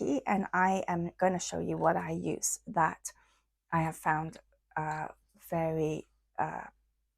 key, and I am going to show you what I use that I have found very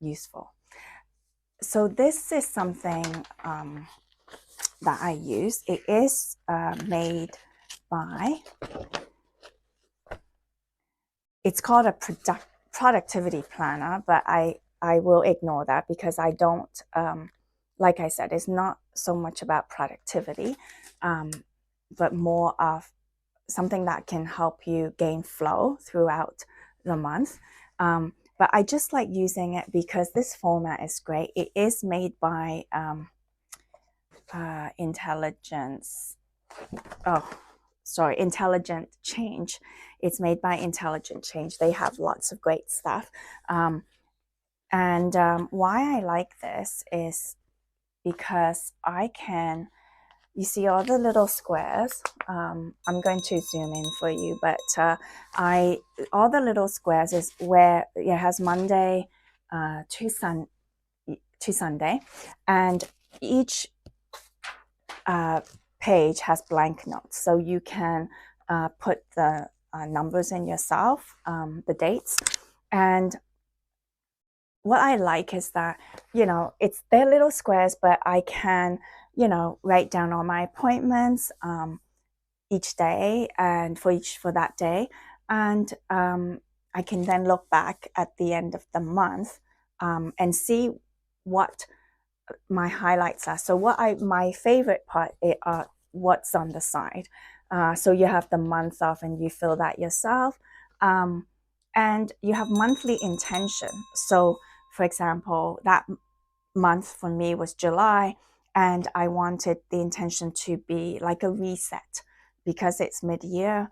useful. So this is something that I use. It is made by, it's called a productivity planner, but I will ignore that because I don't, like I said, it's not so much about productivity, but more of something that can help you gain flow throughout the month. But I just like using it because this format is great. It is made by Intelligent Change. It's made by Intelligent Change. They have lots of great stuff. And why I like this is because I can, you see all the little squares. I'm going to zoom in for you, but all the little squares is where it has Monday to Sunday, and each page has blank notes, so you can put the numbers in yourself, the dates. And what I like is that, they're little squares, but I can, write down all my appointments each day and for that day. And I can then look back at the end of the month and see what my highlights are. So my favorite part are what's on the side. So you have the month off and you fill that yourself. And you have monthly intention. So for example, that month for me was July, and I wanted the intention to be like a reset because it's mid-year.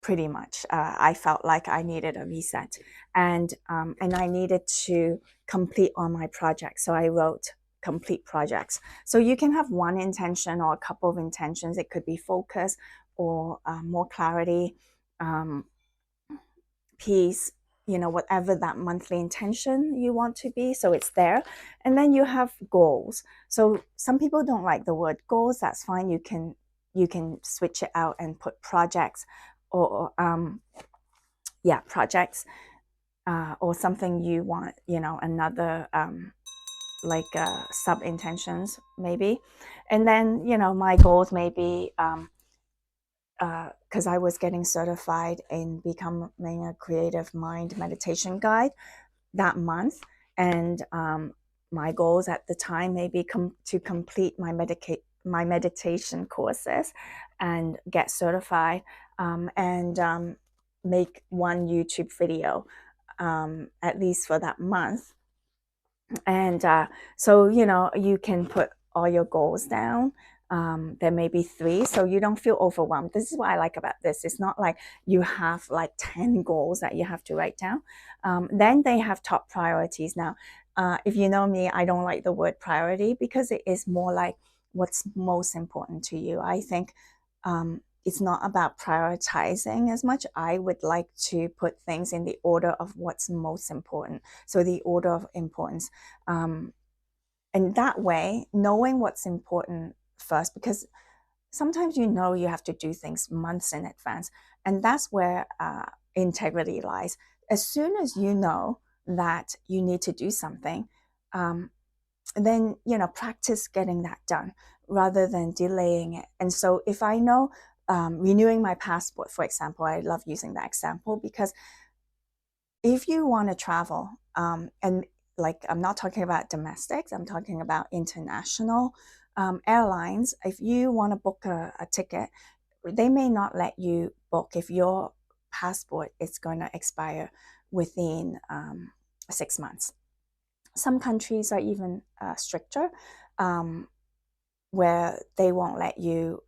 Pretty much, I felt like I needed a reset, and I needed to complete all my projects. So I wrote complete projects. So you can have one intention or a couple of intentions. It could be focus or more clarity, peace, whatever that monthly intention you want to be. So it's there. And then you have goals. So some people don't like the word goals. That's fine. You can switch it out and put projects or projects or something you want, another like sub intentions maybe. And then my goals may be because I was getting certified in becoming a creative mind meditation guide that month. And my goals at the time may be to complete my meditation courses and get certified, and make one YouTube video at least for that month. And so, you can put all your goals down. There may be 3, so you don't feel overwhelmed. This is what I like about this. It's not like you have like 10 goals that you have to write down. Then they have top priorities. Now, if you know me, I don't like the word priority because it is more like what's most important to you. I think it's not about prioritizing as much. I would like to put things in the order of what's most important. So the order of importance. And that way, knowing what's important first, because sometimes you have to do things months in advance. And that's where integrity lies. As soon as you know that you need to do something, then, practice getting that done rather than delaying it. And so if I know renewing my passport, for example, I love using that example because if you want to travel, and like I'm not talking about domestics, I'm talking about international airlines. If you want to book a ticket, they may not let you book if your passport is going to expire within 6 months. Some countries are even stricter, where they won't let you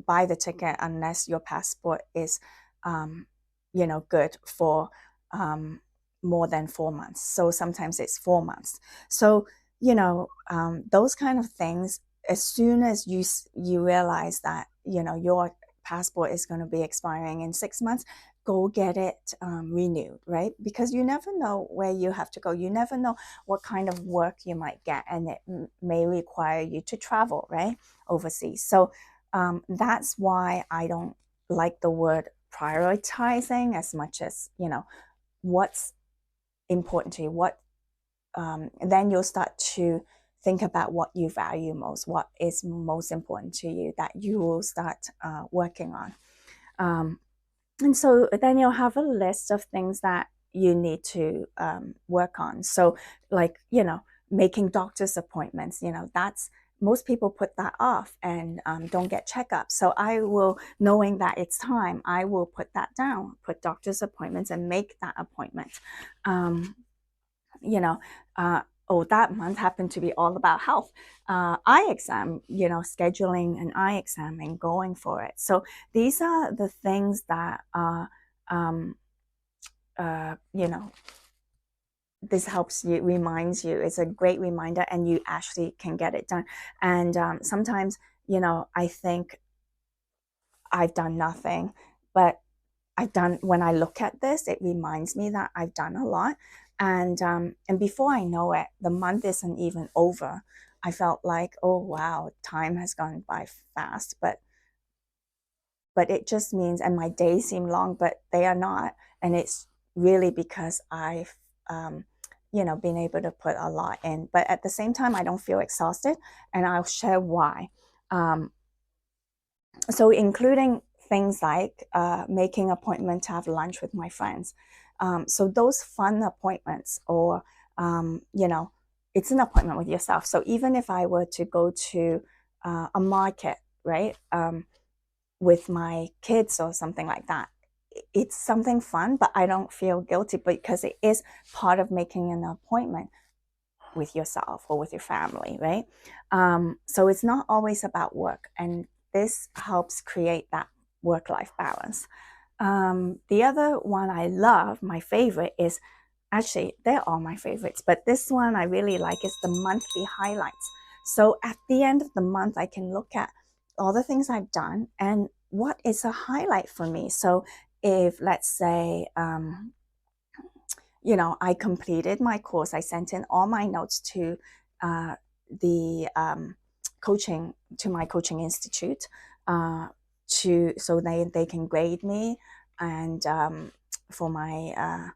buy the ticket unless your passport is good for more than 4 months. So sometimes it's 4 months. So those kind of things, as soon as you realize that your passport is going to be expiring in 6 months, go get it renewed, right? Because you never know where you have to go. You never know what kind of work you might get, and it may require you to travel, right, overseas. So that's why I don't like the word prioritizing as much as, what's important to you. Then you'll start to think about what you value most, what is most important to you, that you will start working on. And so then you'll have a list of things that you need to work on. So, like, making doctor's appointments, that's most people put that off and don't get checkups. So I will, knowing that it's time, I will put that down, put doctor's appointments and make that appointment. Um, you know, oh, that month happened to be all about health. Eye exam, scheduling an eye exam and going for it. So these are the things that are, you know, this helps you, reminds you. It's a great reminder, and you actually can get it done. And sometimes, I think I've done nothing, but I've done, when I look at this, it reminds me that I've done a lot. And before I know it, the month isn't even over. I felt like, oh wow, time has gone by fast, but it just means, and my days seem long, but they are not. And it's really because I've been able to put a lot in. But at the same time, I don't feel exhausted, and I'll share why. Um, so including things like making appointment to have lunch with my friends. So those fun appointments, or it's an appointment with yourself. So even if I were to go to a market, right, with my kids or something like that, it's something fun, but I don't feel guilty because it is part of making an appointment with yourself or with your family, right? So it's not always about work, and this helps create that work-life balance. The other one I love, my favorite, is actually, they're all my favorites, but this one I really like is the monthly highlights. So at the end of the month, I can look at all the things I've done and what is a highlight for me. So if, let's say, I completed my course. I sent in all my notes to the coaching, to my coaching institute, so they can grade me, and for my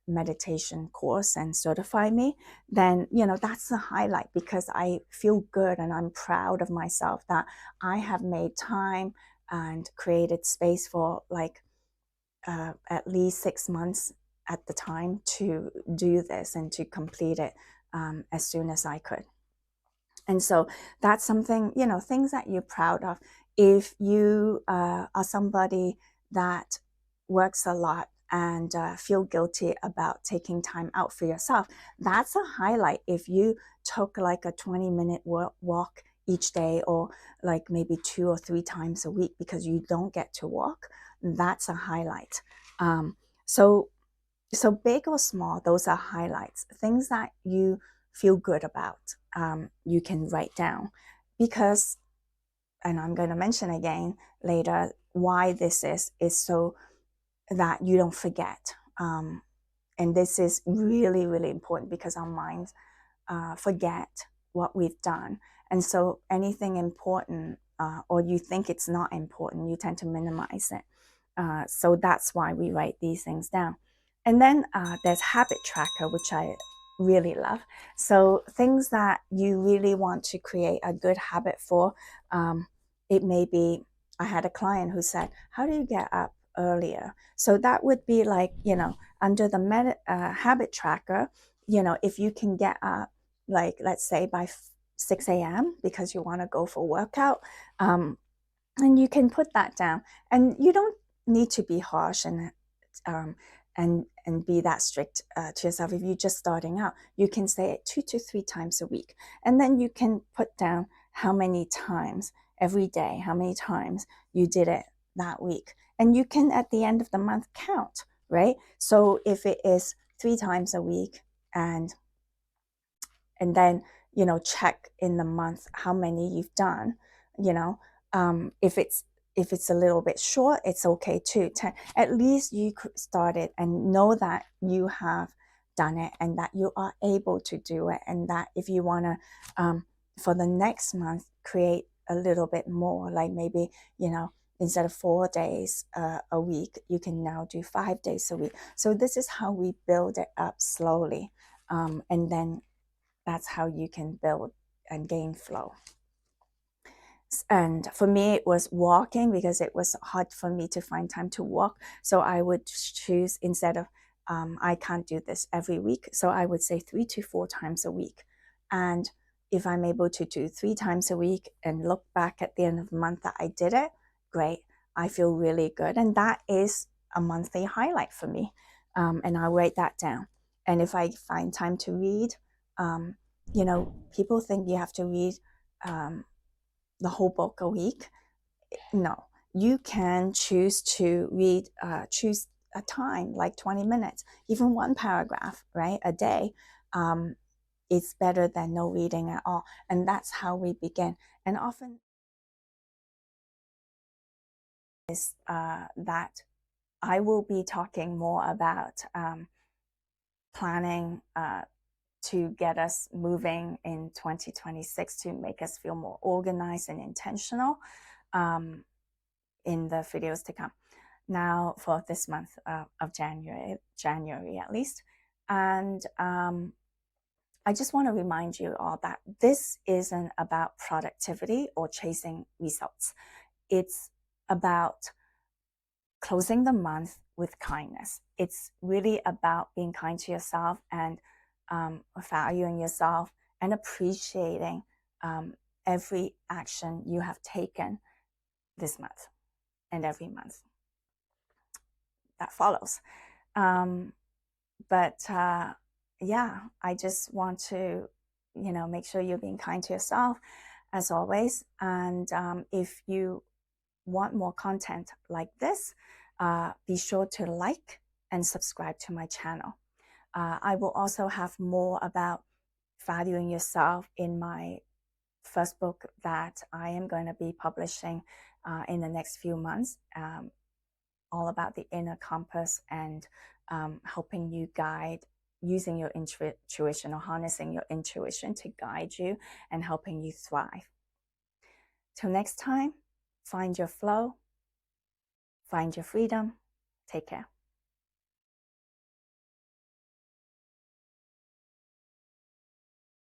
meditation course and certify me. Then that's a highlight, because I feel good and I'm proud of myself that I have made time and created space for like at least 6 months at the time to do this and to complete it as soon as I could. And so that's something, things that you're proud of. If you are somebody that works a lot and feel guilty about taking time out for yourself, that's a highlight. If you took like a 20-minute walk each day, or like maybe 2 or 3 times a week because you don't get to walk, that's a highlight. So big or small, those are highlights. Things that you feel good about, you can write down, because, and I'm going to mention again later why this is so that you don't forget. And this is really, really important, because our minds forget what we've done. And so anything important, or you think it's not important, you tend to minimize it. So that's why we write these things down. And then there's habit tracker, which I really love. So things that you really want to create a good habit for. It may be, I had a client who said, how do you get up earlier? So that would be like, under the habit tracker, if you can get up, like, let's say by 6 a.m. because you want to go for a workout, and you can put that down. And you don't need to be harsh um, and be that strict to yourself. If you're just starting out, you can say it 2 to 3 times a week, and then you can put down how many times every day, how many times you did it that week, and you can at the end of the month count, right? So if it is 3 times a week, and then check in the month how many you've done. If it's if it's a little bit short, it's okay too. At least you started and know that you have done it and that you are able to do it, and that if you want to for the next month create a little bit more, like maybe, you know, instead of 4 days a week, you can now do 5 days a week. So this is how we build it up slowly, and then that's how you can build and gain flow. And for me, it was walking, because it was hard for me to find time to walk. So I would choose, instead of I can't do this every week, so I would say 3 to 4 times a week. And if I'm able to do 3 times a week and look back at the end of the month that I did it, great. I feel really good, and that is a monthly highlight for me. And I'll write that down. And if I find time to read, you know, people think you have to read the whole book a week. No, you can choose to read, choose a time like 20 minutes, even one paragraph, right, a day. It's better than no reading at all. And that's how we begin. And often is that I will be talking more about planning to get us moving in 2026, to make us feel more organized and intentional, in the videos to come. Now, for this month of January at least. And I just want to remind you all that this isn't about productivity or chasing results. It's about closing the month with kindness. It's really about being kind to yourself and valuing yourself and appreciating every action you have taken this month and every month that follows. But yeah, I just want to, you know, make sure you're being kind to yourself as always. And if you want more content like this, be sure to like and subscribe to my channel. I will also have more about valuing yourself in my first book that I am going to be publishing in the next few months, all about the inner compass and helping you guide, using your intuition or harnessing your intuition to guide you and helping you thrive. Till next time, find your flow, find your freedom. Take care.